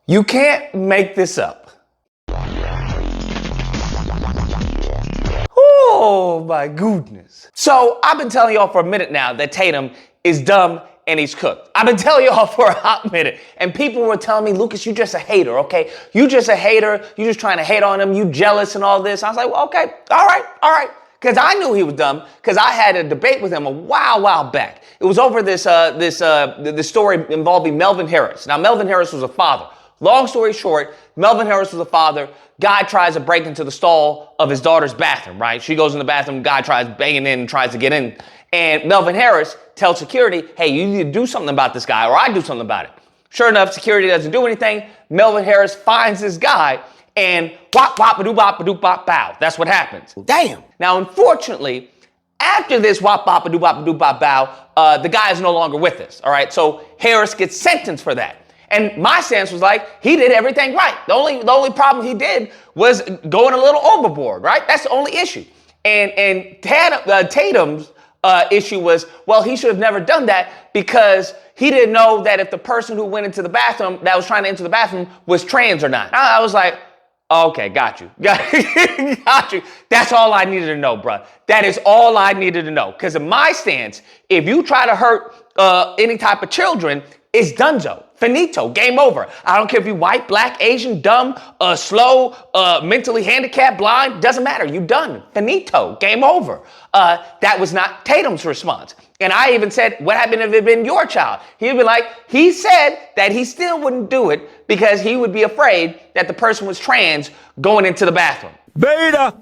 You can't make this up. Oh my goodness. So I've been telling y'all for a minute now that Tatum is dumb and he's cooked. I've been telling y'all for a hot minute, and people were telling me, Lucas, you just a hater, okay? You just a hater. You just trying to hate on him. You jealous and all this. I was like, well, okay, all right. Because I knew he was dumb, because I had a debate with him a while back. It was over this story involving Melvin Harris. Now, Melvin Harris was a father. Long story short, Melvin Harris was a father. Guy tries to break into the stall of his daughter's bathroom, right? She goes in the bathroom, guy tries banging in and tries to get in. And Melvin Harris tells security, hey, you need to do something about this guy, or I do something about it. Sure enough, security doesn't do anything. Melvin Harris finds this guy and bow. That's what happens. Damn. Now, unfortunately, after this bow, the guy is no longer with us, all right? So Harris gets sentenced for that. And my stance was like, he did everything right. The only problem he did was going a little overboard, right? That's the only issue. And Tatum's issue was, well, he should have never done that because he didn't know that if the person who went into the bathroom, that was trying to enter the bathroom, was trans or not. I was like, okay, got you. Got you. That's all I needed to know, bro. That is all I needed to know. Because in my stance, if you try to hurt any type of children, it's donezo. Finito. Game over. I don't care if you're white, black, Asian, dumb, slow, mentally handicapped, blind. Doesn't matter. You done. Finito. Game over. That was not Tatum's response. And I even said, what happened if it had been your child? He'd be like, he said that he still wouldn't do it because he would be afraid that the person was trans going into the bathroom. Beta.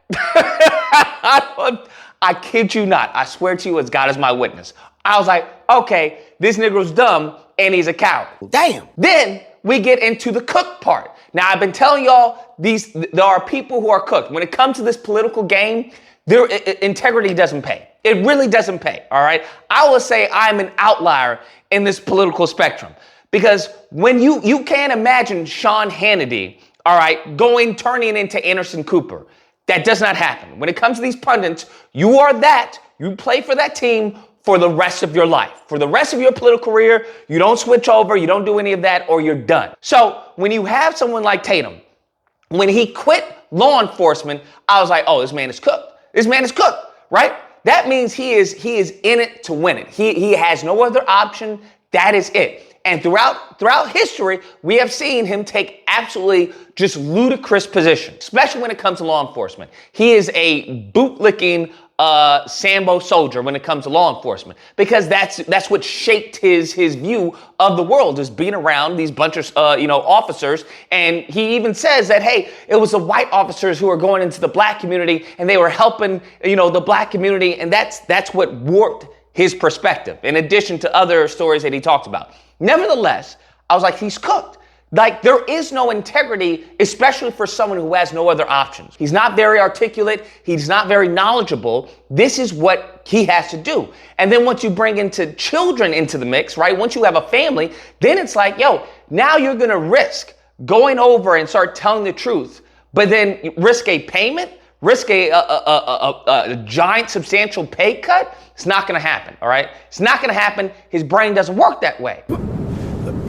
I kid you not. I swear to you as God is my witness. I was like, okay, this Negro's dumb and he's a coward. Damn. Then we get into the cook part. Now, I've been telling y'all there are people who are cooked. When it comes to this political game, their integrity doesn't pay. It really doesn't pay, all right? I will say I'm an outlier in this political spectrum because when you can't imagine Sean Hannity, all right, turning into Anderson Cooper. That does not happen. When it comes to these pundits, you are that. You play for that team for the rest of your life. For the rest of your political career, you don't switch over, you don't do any of that, or you're done. So when you have someone like Tatum, when he quit law enforcement, I was like, oh, this man is cooked. This man is cooked, right? That means he is in it to win it. He has no other option. That is it. And throughout history, we have seen him take absolutely just ludicrous positions, especially when it comes to law enforcement. He is a bootlicking Sambo soldier when it comes to law enforcement, because that's what shaped his view of the world, is being around these bunch of officers. And he even says that, hey, it was the white officers who were going into the black community and they were helping the black community, and that's what warped his perspective, in addition to other stories that he talked about. Nevertheless, I was like, he's cooked. Like, there is no integrity, especially for someone who has no other options. He's not very articulate. He's not very knowledgeable. This is what he has to do. And then once you bring into children into the mix, right? Once you have a family, then it's like, yo, now you're going to risk going over and start telling the truth, but then risk a payment, risk a giant substantial pay cut. It's not going to happen. All right. It's not going to happen. His brain doesn't work that way.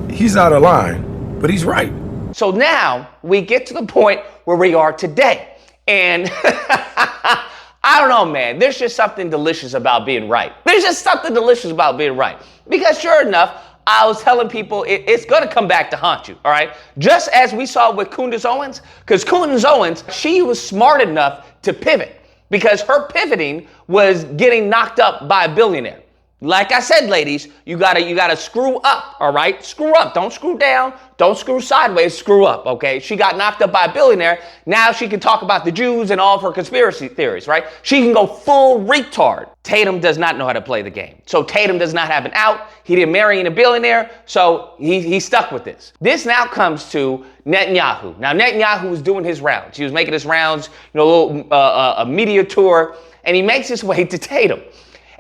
He's out of line, but he's right. So now we get to the point where we are today. And I don't know, man. There's just something delicious about being right. There's just something delicious about being right. Because sure enough, I was telling people it's going to come back to haunt you, all right? Just as we saw with Candace Owens, because Candace Owens, she was smart enough to pivot, because her pivoting was getting knocked up by a billionaire. Like I said, ladies, you gotta screw up, all right? Screw up. Don't screw down. Don't screw sideways. Screw up, okay? She got knocked up by a billionaire. Now she can talk about the Jews and all of her conspiracy theories, right? She can go full retard. Tatum does not know how to play the game. So Tatum does not have an out. He didn't marry a billionaire, so he's stuck with this. This now comes to Netanyahu. Now Netanyahu was doing his rounds. He was making his rounds, a little a media tour, and he makes his way to Tatum.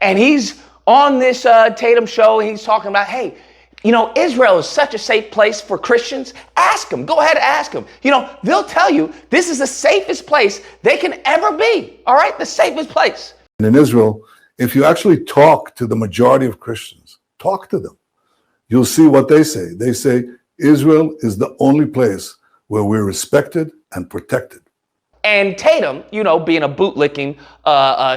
And he's on this Tatum show, he's talking about, hey, Israel is such a safe place for Christians. Ask them. Go ahead and ask them. They'll tell you this is the safest place they can ever be. All right? The safest place. In Israel, if you actually talk to the majority of Christians, talk to them, you'll see what they say. They say, Israel is the only place where we're respected and protected. And Tatum, you know, being a bootlicking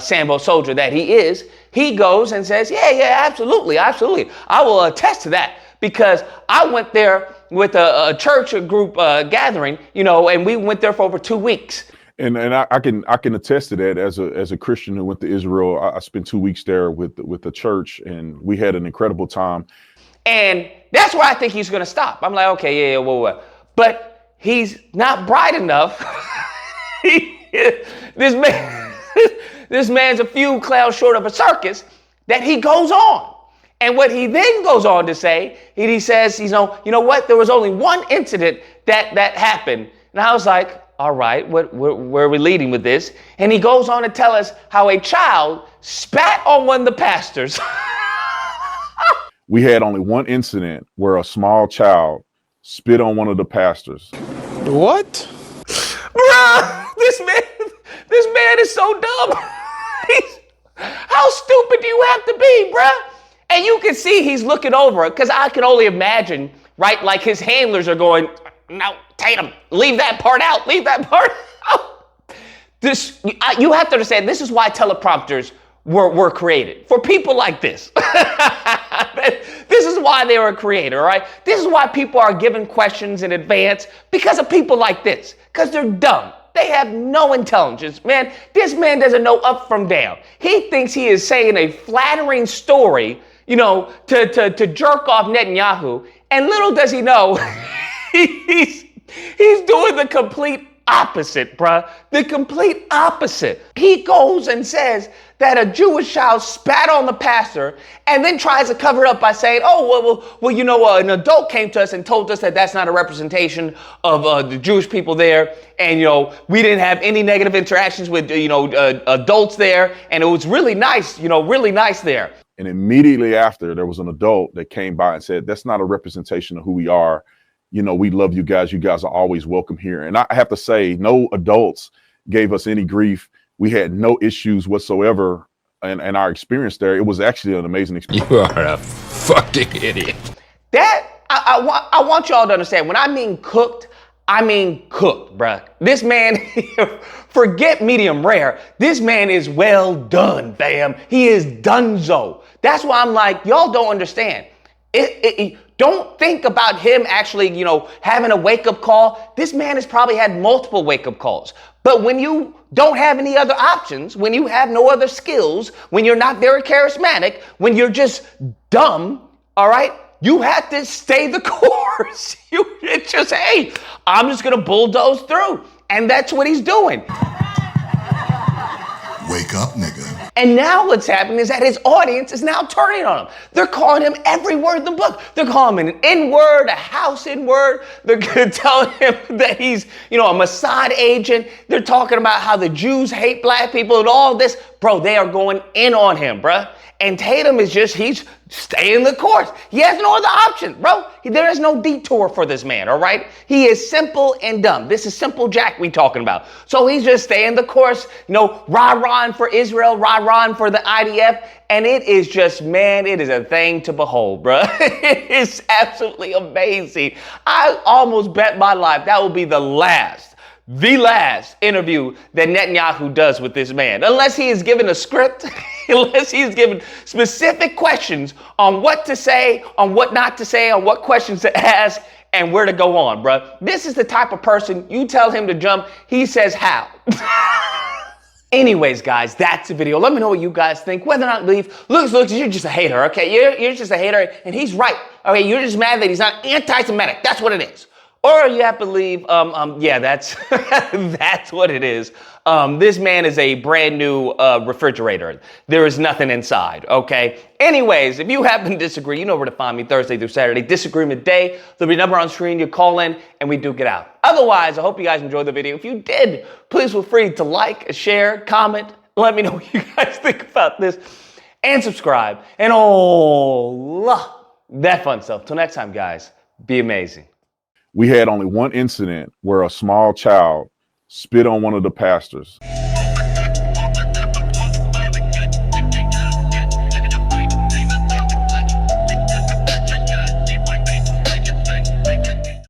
Sambo soldier that he is, he goes and says, yeah, absolutely. I will attest to that because I went there with a church group gathering, you know, and we went there for over 2 weeks. And I can attest to that as a Christian who went to Israel. I spent 2 weeks there with the church, and we had an incredible time. And that's where I think he's going to stop. I'm like, okay, yeah. But he's not bright enough. This man's a few clowns short of a circus that he goes on. And what he then goes on to say, he says, you know what? There was only one incident that happened. And I was like, all right, where are we leading with this? And he goes on to tell us how a child spat on one of the pastors. We had only one incident where a small child spit on one of the pastors. What? Bruh, this man is so dumb. How stupid do you have to be, bruh? And you can see he's looking over it, because I can only imagine, right? Like his handlers are going, no, Tatum, leave that part out. Leave that part out. You have to understand, this is why teleprompters were created. For people like this. This is why they were created, all right? This is why people are given questions in advance, because of people like this. Because they're dumb. They have no intelligence, man. This man doesn't know up from down. He thinks he is saying a flattering story, you know, to jerk off Netanyahu. And little does he know, he's doing the complete opposite, bruh. The complete opposite. He goes and says that a Jewish child spat on the pastor and then tries to cover it up by saying, oh, well, you know, an adult came to us and told us that that's not a representation of the Jewish people there. And, you know, we didn't have any negative interactions with, you know, adults there. And it was really nice, you know, really nice there. And immediately after, there was an adult that came by and said, that's not a representation of who we are. You know, we love you guys. You guys are always welcome here. And I have to say, no adults gave us any grief. We had no issues whatsoever in our experience there. It was actually an amazing experience. You are a fucking idiot. That, I want y'all to understand, when I mean cooked, bruh. This man, forget medium rare. This man is well done, fam. He is donezo. That's why I'm like, y'all don't understand. Don't think about him actually, you know, having a wake-up call. This man has probably had multiple wake-up calls. But when you don't have any other options, when you have no other skills, when you're not very charismatic, when you're just dumb, all right, you have to stay the course. It's just, hey, I'm just going to bulldoze through. And that's what he's doing. Wake up, nigga. And now what's happening is that his audience is now turning on him. They're calling him every word in the book. They're calling him an N-word, a house N-word. They're telling him that he's, you know, a Mossad agent. They're talking about how the Jews hate black people and all this. Bro, they are going in on him, bruh. And Tatum is just, he's staying the course. He has no other option, bro. There is no detour for this man, all right? He is simple and dumb. This is simple Jack we talking about. So he's just staying the course, you know, rah-rahing for Israel, rah-rahing for the IDF. And it is just, man, it is a thing to behold, bro. It is absolutely amazing. I almost bet my life that will be the last interview that Netanyahu does with this man, unless he is given a script, unless he is given specific questions on what to say, on what not to say, on what questions to ask, and where to go on, bruh. This is the type of person, you tell him to jump, he says how. Anyways, guys, that's the video. Let me know what you guys think. Whether or not leave, looks, you're just a hater, okay? You're just a hater, and he's right. Okay, you're just mad that he's not anti-Semitic. That's what it is. Or you have to leave, yeah, that's that's what it is. This man is a brand new refrigerator. There is nothing inside, okay? Anyways, if you happen to disagree, you know where to find me Thursday through Saturday. Disagreement day. There'll be a number on screen. You call in, and we duke it out. Otherwise, I hope you guys enjoyed the video. If you did, please feel free to like, share, comment. Let me know what you guys think about this. And subscribe. And all that fun stuff. Till next time, guys, be amazing. We had only one incident where a small child spit on one of the pastors.